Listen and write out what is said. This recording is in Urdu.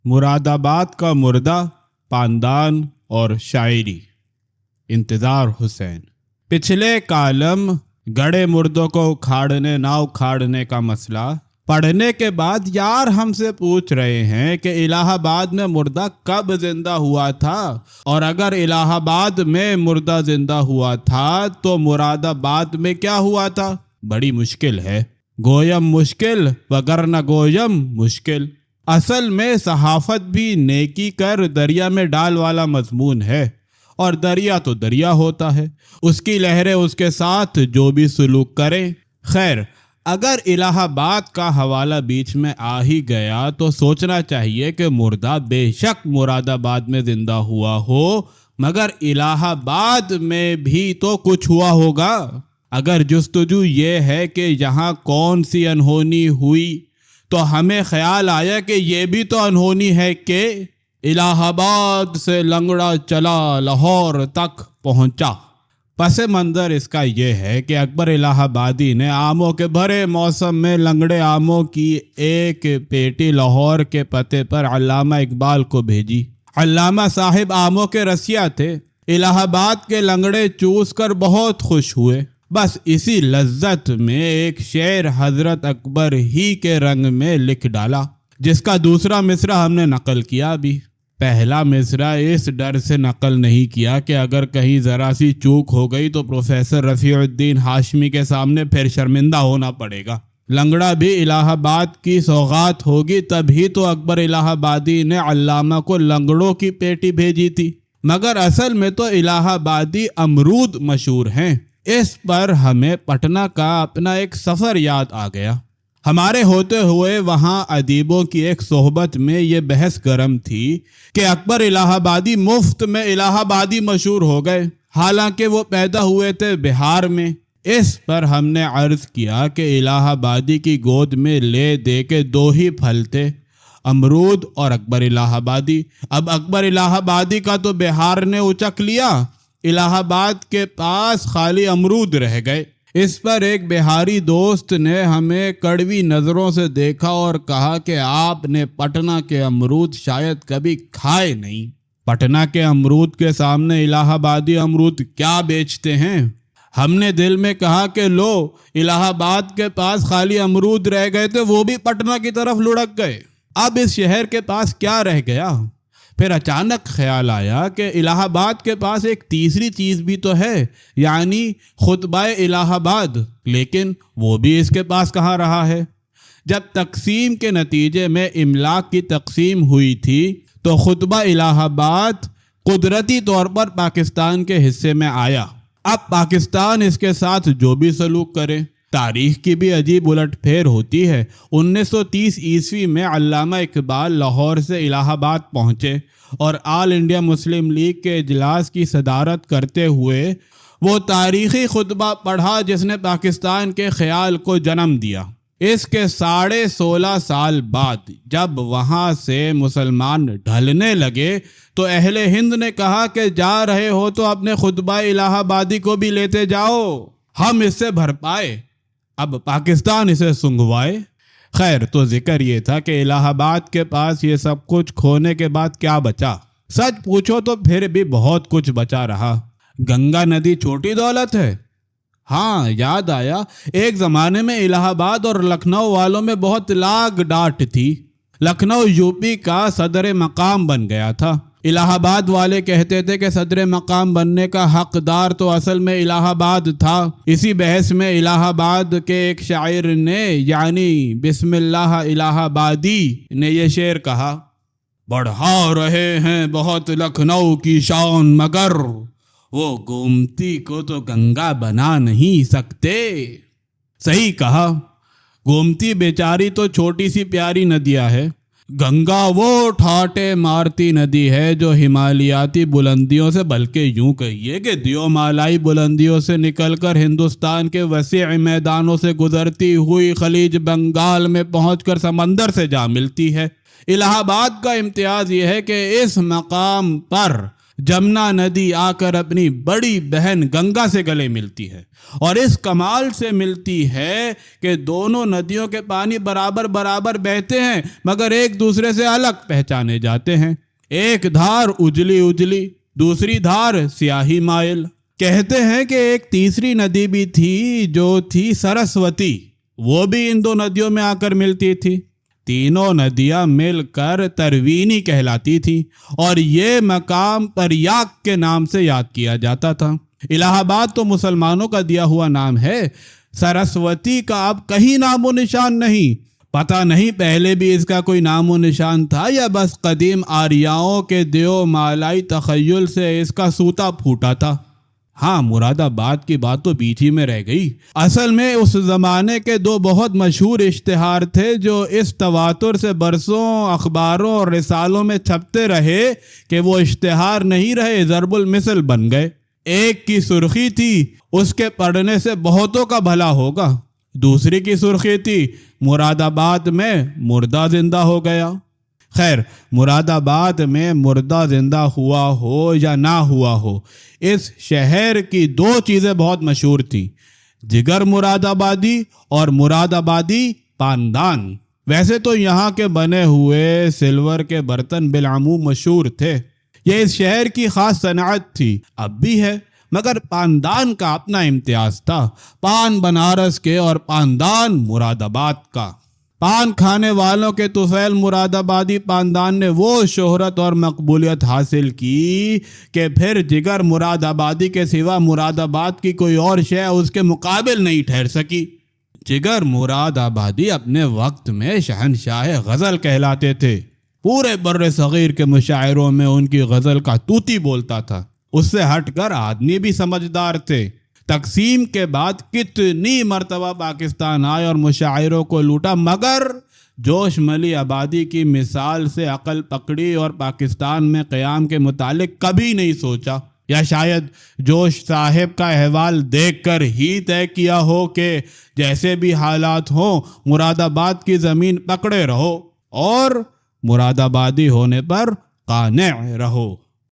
مراد آباد کا مردہ، پاندان اور شاعری، انتظار حسین۔ پچھلے کالم گڑے مردوں کو اکھاڑنے نہ اکھاڑنے کا مسئلہ پڑھنے کے بعد یار ہم سے پوچھ رہے ہیں کہ الہ آباد میں مردہ کب زندہ ہوا تھا، اور اگر الہ آباد میں مردہ زندہ ہوا تھا تو مراد آباد میں کیا ہوا تھا؟ بڑی مشکل ہے، گویم مشکل وگرنہ گویم مشکل۔ اصل میں صحافت بھی نیکی کر دریا میں ڈال والا مضمون ہے، اور دریا تو دریا ہوتا ہے، اس کی لہریں اس کے ساتھ جو بھی سلوک کریں۔ خیر، اگر الہ آباد کا حوالہ بیچ میں آ ہی گیا تو سوچنا چاہیے کہ مردہ بے شک مراد آباد میں زندہ ہوا ہو، مگر الہ آباد میں بھی تو کچھ ہوا ہوگا۔ اگر جستجو یہ ہے کہ یہاں کون سی انہونی ہوئی، تو ہمیں خیال آیا کہ یہ بھی تو انہونی ہے کہ الہ آباد سے لنگڑا چلا لاہور تک پہنچا۔ پس منظر اس کا یہ ہے کہ اکبر الہ آبادی نے آموں کے بھرے موسم میں لنگڑے آموں کی ایک پیٹی لاہور کے پتے پر علامہ اقبال کو بھیجی۔ علامہ صاحب آموں کے رسیا تھے، الہ آباد کے لنگڑے چوس کر بہت خوش ہوئے۔ بس اسی لذت میں ایک شعر حضرت اکبر ہی کے رنگ میں لکھ ڈالا، جس کا دوسرا مصرع ہم نے نقل کیا بھی۔ پہلا مصرع اس ڈر سے نقل نہیں کیا کہ اگر کہیں ذرا سی چوک ہو گئی تو پروفیسر رفیع الدین ہاشمی کے سامنے پھر شرمندہ ہونا پڑے گا۔ لنگڑا بھی الہ آباد کی سوغات ہوگی، تبھی تو اکبر الہ آبادی نے علامہ کو لنگڑوں کی پیٹی بھیجی تھی، مگر اصل میں تو الہ آبادی امرود مشہور ہیں۔ اس پر ہمیں پٹنہ کا اپنا ایک سفر یاد آ گیا۔ ہمارے ہوتے ہوئے وہاں ادیبوں کی ایک صحبت میں یہ بحث گرم تھی کہ اکبر الہ آبادی مفت میں الہ آبادی مشہور ہو گئے، حالانکہ وہ پیدا ہوئے تھے بہار میں۔ اس پر ہم نے عرض کیا کہ الہ آبادی کی گود میں لے دے کے دو ہی پھل تھے، امرود اور اکبر الہ آبادی۔ اب اکبر الہ آبادی کا تو بہار نے اچک لیا، الہ آباد کے پاس خالی امرود رہ گئے۔ اس پر ایک بہاری دوست نے ہمیں کڑوی نظروں سے دیکھا اور کہا کہ آپ نے پٹنہ کے امرود شاید کبھی کھائے نہیں۔ پٹنہ کے امرود کے سامنے الہ آبادی امرود کیا بیچتے ہیں؟ ہم نے دل میں کہا کہ لو، الہ آباد کے پاس خالی امرود رہ گئے تھے، وہ بھی پٹنہ کی طرف لڑک گئے، اب اس شہر کے پاس کیا رہ گیا؟ پھر اچانک خیال آیا کہ الہ آباد کے پاس ایک تیسری چیز بھی تو ہے، یعنی خطبہ الہ آباد، لیکن وہ بھی اس کے پاس کہاں رہا ہے؟ جب تقسیم کے نتیجے میں املاک کی تقسیم ہوئی تھی تو خطبہ الہ آباد قدرتی طور پر پاکستان کے حصے میں آیا۔ اب پاکستان اس کے ساتھ جو بھی سلوک کرے۔ تاریخ کی بھی عجیب الٹ پھیر ہوتی ہے۔ 1930 عیسوی میں علامہ اقبال لاہور سے الہ آباد پہنچے اور آل انڈیا مسلم لیگ کے اجلاس کی صدارت کرتے ہوئے وہ تاریخی خطبہ پڑھا جس نے پاکستان کے خیال کو جنم دیا۔ اس کے 16.5 سال بعد جب وہاں سے مسلمان ڈھلنے لگے تو اہل ہند نے کہا کہ جا رہے ہو تو اپنے خطبہ الہ آبادی کو بھی لیتے جاؤ، ہم اس سے بھر پائے، اب پاکستان اسے سنگوائے۔ خیر، تو ذکر یہ تھا کہ الہ آباد کے پاس یہ سب کچھ کھونے کے بعد کیا بچا؟ سچ پوچھو تو پھر بھی بہت کچھ بچا رہا۔ گنگا ندی چھوٹی دولت ہے؟ ہاں، یاد آیا، ایک زمانے میں الہ آباد اور لکھنؤ والوں میں بہت لاگ ڈاٹ تھی۔ لکھنؤ یوپی کا صدر مقام بن گیا تھا۔ الہ آباد والے کہتے تھے کہ صدر مقام بننے کا حقدار تو اصل میں الہ آباد تھا۔ اسی بحث میں الہ آباد کے ایک شاعر نے، یعنی بسم اللہ الہ آبادی نے یہ شعر کہا: بڑھا رہے ہیں بہت لکھنؤ کی شان، مگر وہ گومتی کو تو گنگا بنا نہیں سکتے۔ صحیح کہا، گومتی بیچاری تو چھوٹی سی پیاری ندیاں ہے، گنگا وہ ٹھاٹے مارتی ندی ہے جو ہمالیاتی بلندیوں سے، بلکہ یوں کہیے کہ دیومالائی بلندیوں سے نکل کر ہندوستان کے وسیع میدانوں سے گزرتی ہوئی خلیج بنگال میں پہنچ کر سمندر سے جا ملتی ہے۔ الہ آباد کا امتیاز یہ ہے کہ اس مقام پر جمنا ندی آ کر اپنی بڑی بہن گنگا سے گلے ملتی ہے، اور اس کمال سے ملتی ہے کہ دونوں ندیوں کے پانی برابر برابر بہتے ہیں مگر ایک دوسرے سے الگ پہچانے جاتے ہیں۔ ایک دھار اجلی اجلی، دوسری دھار سیاہی مائل۔ کہتے ہیں کہ ایک تیسری ندی بھی تھی جو تھی سرسوتی، وہ بھی ان دو ندیوں میں آ کر ملتی تھی۔ تینوں ندیاں مل کر تروینی کہلاتی تھی، اور یہ مقام پریاگ کے نام سے یاد کیا جاتا تھا۔ الہ آباد تو مسلمانوں کا دیا ہوا نام ہے، سرسوتی کا اب کہیں نام و نشان نہیں۔ پتہ نہیں پہلے بھی اس کا کوئی نام و نشان تھا یا بس قدیم آریاؤں کے دیو مالائی تخیل سے اس کا سوتا پھوٹا تھا۔ ہاں، مراد آباد کی بات تو بیچ ہی میں رہ گئی۔ اصل میں اس زمانے کے دو بہت مشہور اشتہار تھے جو اس تواتر سے برسوں اخباروں اور رسالوں میں چھپتے رہے کہ وہ اشتہار نہیں رہے، ضرب المثل بن گئے۔ ایک کی سرخی تھی اس کے پڑھنے سے بہتوں کا بھلا ہوگا، دوسری کی سرخی تھی مراد آباد میں مردہ زندہ ہو گیا۔ خیر، مراد آباد میں مردہ زندہ ہوا ہو یا نہ ہوا ہو، اس شہر کی دو چیزیں بہت مشہور تھیں، جگر مراد آبادی اور مراد آبادی پاندان۔ ویسے تو یہاں کے بنے ہوئے سلور کے برتن بالعموم مشہور تھے، یہ اس شہر کی خاص صنعت تھی، اب بھی ہے، مگر پاندان کا اپنا امتیاز تھا، پان بنارس کے اور پاندان مراد آباد کا۔ پان کھانے والوں کے طفیل مراد آبادی پاندان نے وہ شہرت اور مقبولیت حاصل کی کہ پھر جگر مراد آبادی کے سوا مراد آباد کی کوئی اور شے اس کے مقابل نہیں ٹھہر سکی۔ جگر مراد آبادی اپنے وقت میں شہنشاہ غزل کہلاتے تھے، پورے بر صغیر کے مشاعروں میں ان کی غزل کا طوطی بولتا تھا۔ اس سے ہٹ کر آدمی بھی سمجھدار تھے۔ تقسیم کے بعد کتنی مرتبہ پاکستان آئے اور مشاعروں کو لوٹا، مگر جوش ملی آبادی کی مثال سے عقل پکڑی اور پاکستان میں قیام کے متعلق کبھی نہیں سوچا، یا شاید جوش صاحب کا احوال دیکھ کر ہی طے کیا ہو کہ جیسے بھی حالات ہوں مراد آباد کی زمین پکڑے رہو اور مراد آبادی ہونے پر قانع رہو۔